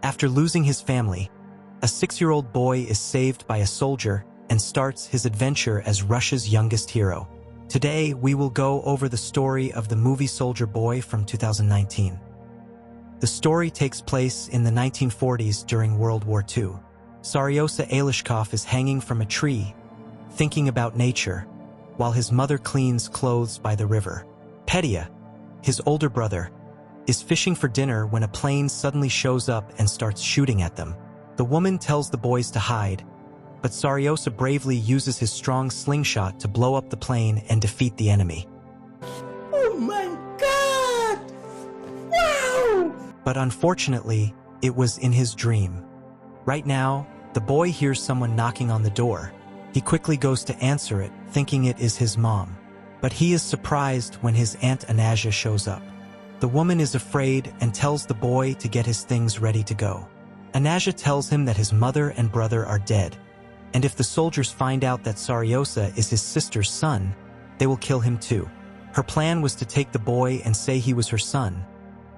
After losing his family, a 6-year-old boy is saved by a soldier and starts his adventure as Russia's youngest hero. Today, we will go over the story of the movie Soldier Boy from 2019. The story takes place in the 1940s during World War II. Saryosa Aleshkov is hanging from a tree, thinking about nature, while his mother cleans clothes by the river. Petya, his older brother, is fishing for dinner when a plane suddenly shows up and starts shooting at them. The woman tells the boys to hide, but Saryosa bravely uses his strong slingshot to blow up the plane and defeat the enemy. Oh my God! Wow! But unfortunately, it was in his dream. Right now, the boy hears someone knocking on the door. He quickly goes to answer it, thinking it is his mom. But he is surprised when his Aunt Anazha shows up. The woman is afraid and tells the boy to get his things ready to go. Anazha tells him that his mother and brother are dead, and if the soldiers find out that Saryosa is his sister's son, they will kill him too. Her plan was to take the boy and say he was her son,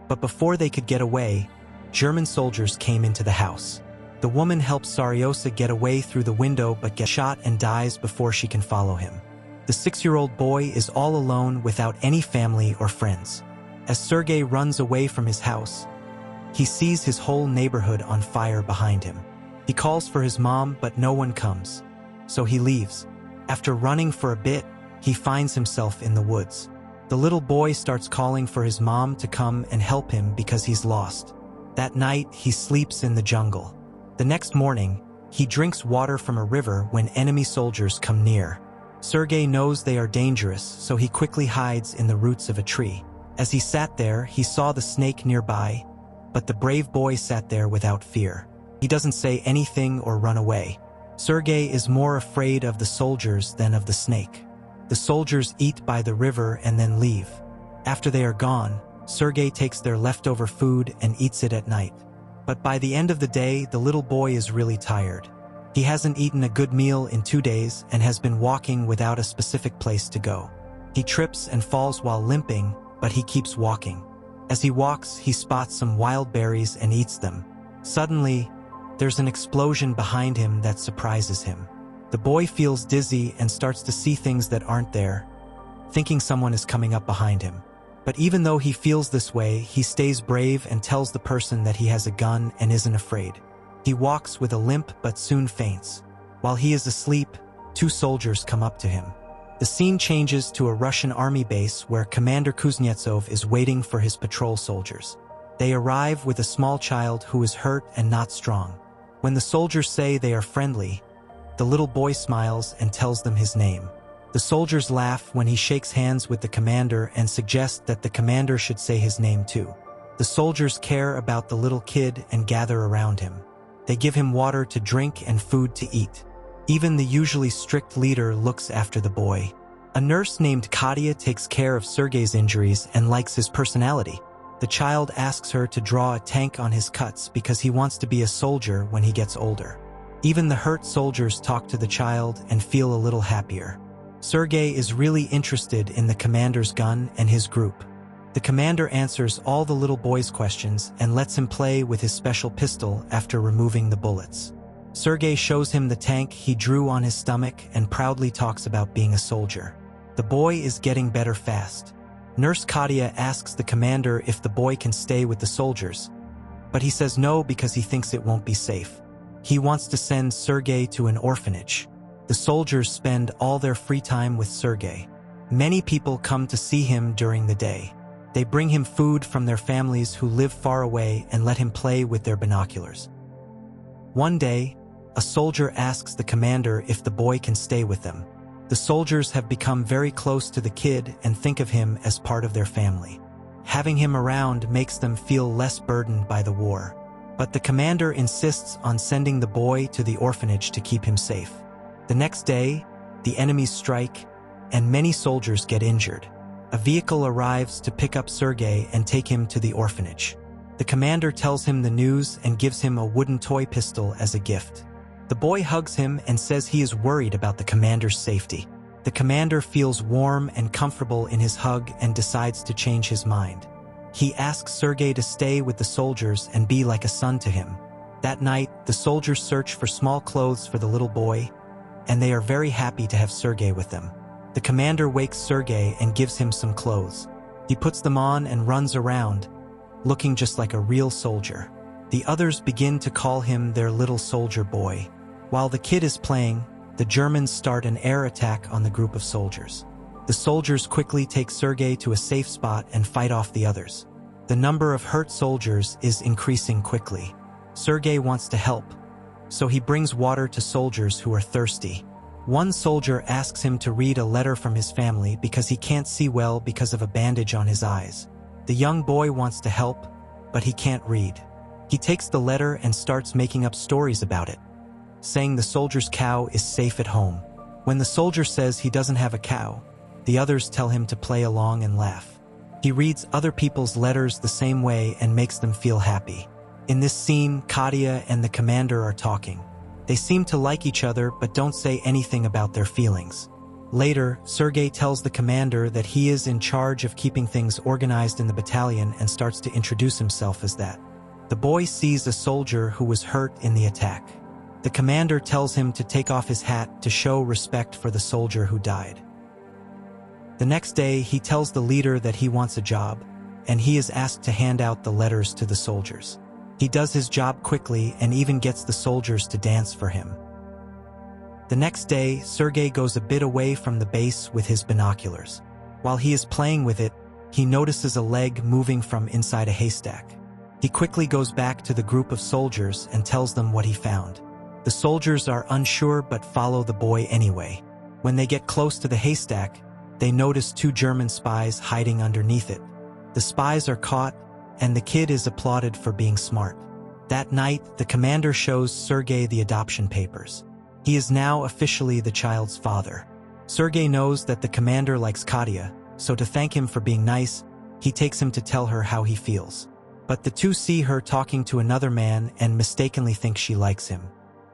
but before they could get away, German soldiers came into the house. The woman helps Saryosa get away through the window but gets shot and dies before she can follow him. The 6-year-old boy is all alone without any family or friends. As Sergei runs away from his house, he sees his whole neighborhood on fire behind him. He calls for his mom, but no one comes, so he leaves. After running for a bit, he finds himself in the woods. The little boy starts calling for his mom to come and help him because he's lost. That night, he sleeps in the jungle. The next morning, he drinks water from a river when enemy soldiers come near. Sergei knows they are dangerous, so he quickly hides in the roots of a tree. As he sat there, he saw the snake nearby, but the brave boy sat there without fear. He doesn't say anything or run away. Sergei is more afraid of the soldiers than of the snake. The soldiers eat by the river and then leave. After they are gone, Sergei takes their leftover food and eats it at night. But by the end of the day, the little boy is really tired. He hasn't eaten a good meal in 2 days and has been walking without a specific place to go. He trips and falls while limping, but he keeps walking. As he walks, he spots some wild berries and eats them. Suddenly, there's an explosion behind him that surprises him. The boy feels dizzy and starts to see things that aren't there, thinking someone is coming up behind him. But even though he feels this way, he stays brave and tells the person that he has a gun and isn't afraid. He walks with a limp but soon faints. While he is asleep, 2 soldiers come up to him. The scene changes to a Russian army base where Commander Kuznetsov is waiting for his patrol soldiers. They arrive with a small child who is hurt and not strong. When the soldiers say they are friendly, the little boy smiles and tells them his name. The soldiers laugh when he shakes hands with the commander and suggest that the commander should say his name too. The soldiers care about the little kid and gather around him. They give him water to drink and food to eat. Even the usually strict leader looks after the boy. A nurse named Katya takes care of Sergei's injuries and likes his personality. The child asks her to draw a tank on his cuts because he wants to be a soldier when he gets older. Even the hurt soldiers talk to the child and feel a little happier. Sergei is really interested in the commander's gun and his group. The commander answers all the little boy's questions and lets him play with his special pistol after removing the bullets. Sergei shows him the tank he drew on his stomach and proudly talks about being a soldier. The boy is getting better fast. Nurse Katya asks the commander if the boy can stay with the soldiers, but he says no because he thinks it won't be safe. He wants to send Sergei to an orphanage. The soldiers spend all their free time with Sergei. Many people come to see him during the day. They bring him food from their families who live far away and let him play with their binoculars. One day, a soldier asks the commander if the boy can stay with them. The soldiers have become very close to the kid and think of him as part of their family. Having him around makes them feel less burdened by the war. But the commander insists on sending the boy to the orphanage to keep him safe. The next day, the enemies strike, and many soldiers get injured. A vehicle arrives to pick up Sergei and take him to the orphanage. The commander tells him the news and gives him a wooden toy pistol as a gift. The boy hugs him and says he is worried about the commander's safety. The commander feels warm and comfortable in his hug and decides to change his mind. He asks Sergei to stay with the soldiers and be like a son to him. That night, the soldiers search for small clothes for the little boy, and they are very happy to have Sergei with them. The commander wakes Sergei and gives him some clothes. He puts them on and runs around, looking just like a real soldier. The others begin to call him their little soldier boy. While the kid is playing, the Germans start an air attack on the group of soldiers. The soldiers quickly take Sergei to a safe spot and fight off the others. The number of hurt soldiers is increasing quickly. Sergei wants to help, so he brings water to soldiers who are thirsty. One soldier asks him to read a letter from his family because he can't see well because of a bandage on his eyes. The young boy wants to help, but he can't read. He takes the letter and starts making up stories about it, saying the soldier's cow is safe at home. When the soldier says he doesn't have a cow, the others tell him to play along and laugh. He reads other people's letters the same way and makes them feel happy. In this scene, Katia and the commander are talking. They seem to like each other but don't say anything about their feelings. Later, Sergei tells the commander that he is in charge of keeping things organized in the battalion and starts to introduce himself as that. The boy sees a soldier who was hurt in the attack. The commander tells him to take off his hat to show respect for the soldier who died. The next day, he tells the leader that he wants a job, and he is asked to hand out the letters to the soldiers. He does his job quickly and even gets the soldiers to dance for him. The next day, Sergei goes a bit away from the base with his binoculars. While he is playing with it, he notices a leg moving from inside a haystack. He quickly goes back to the group of soldiers and tells them what he found. The soldiers are unsure but follow the boy anyway. When they get close to the haystack, they notice 2 German spies hiding underneath it. The spies are caught, and the kid is applauded for being smart. That night, the commander shows Sergei the adoption papers. He is now officially the child's father. Sergei knows that the commander likes Katia, so to thank him for being nice, he takes him to tell her how he feels. But the two see her talking to another man and mistakenly think she likes him.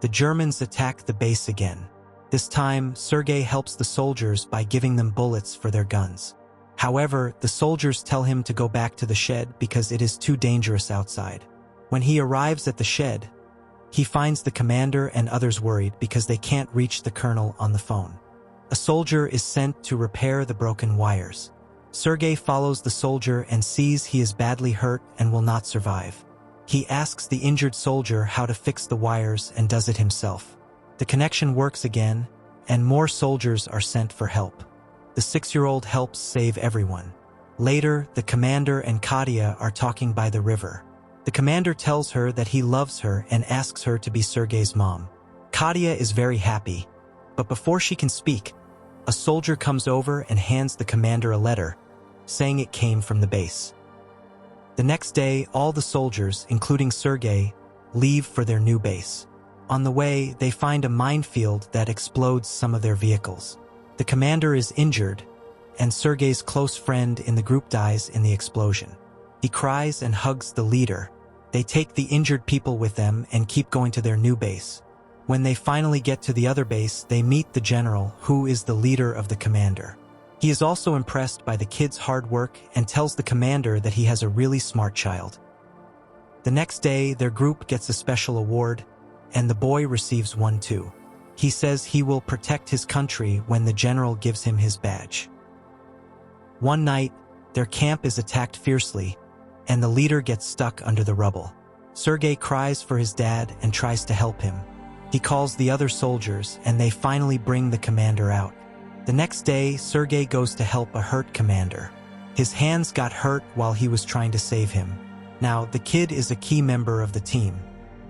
The Germans attack the base again. This time, Sergei helps the soldiers by giving them bullets for their guns. However, the soldiers tell him to go back to the shed because it is too dangerous outside. When he arrives at the shed, he finds the commander and others worried because they can't reach the colonel on the phone. A soldier is sent to repair the broken wires. Sergei follows the soldier and sees he is badly hurt and will not survive. He asks the injured soldier how to fix the wires and does it himself. The connection works again, and more soldiers are sent for help. The 6-year-old helps save everyone. Later, the commander and Katia are talking by the river. The commander tells her that he loves her and asks her to be Sergei's mom. Katia is very happy, but before she can speak, a soldier comes over and hands the commander a letter, saying it came from the base. The next day, all the soldiers, including Sergei, leave for their new base. On the way, they find a minefield that explodes some of their vehicles. The commander is injured, and Sergei's close friend in the group dies in the explosion. He cries and hugs the leader. They take the injured people with them and keep going to their new base. When they finally get to the other base, they meet the general, who is the leader of the commander. He is also impressed by the kid's hard work and tells the commander that he has a really smart child. The next day, their group gets a special award, and the boy receives one too. He says he will protect his country when the general gives him his badge. One night, their camp is attacked fiercely, and the leader gets stuck under the rubble. Sergei cries for his dad and tries to help him. He calls the other soldiers, and they finally bring the commander out. The next day, Sergei goes to help a hurt commander. His hands got hurt while he was trying to save him. Now, the kid is a key member of the team.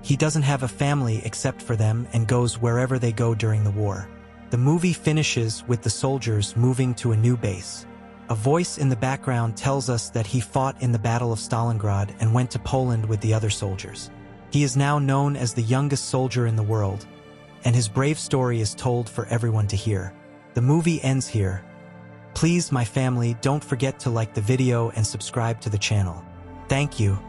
He doesn't have a family except for them and goes wherever they go during the war. The movie finishes with the soldiers moving to a new base. A voice in the background tells us that he fought in the Battle of Stalingrad and went to Poland with the other soldiers. He is now known as the youngest soldier in the world, and his brave story is told for everyone to hear. The movie ends here. Please, my family, don't forget to like the video and subscribe to the channel. Thank you.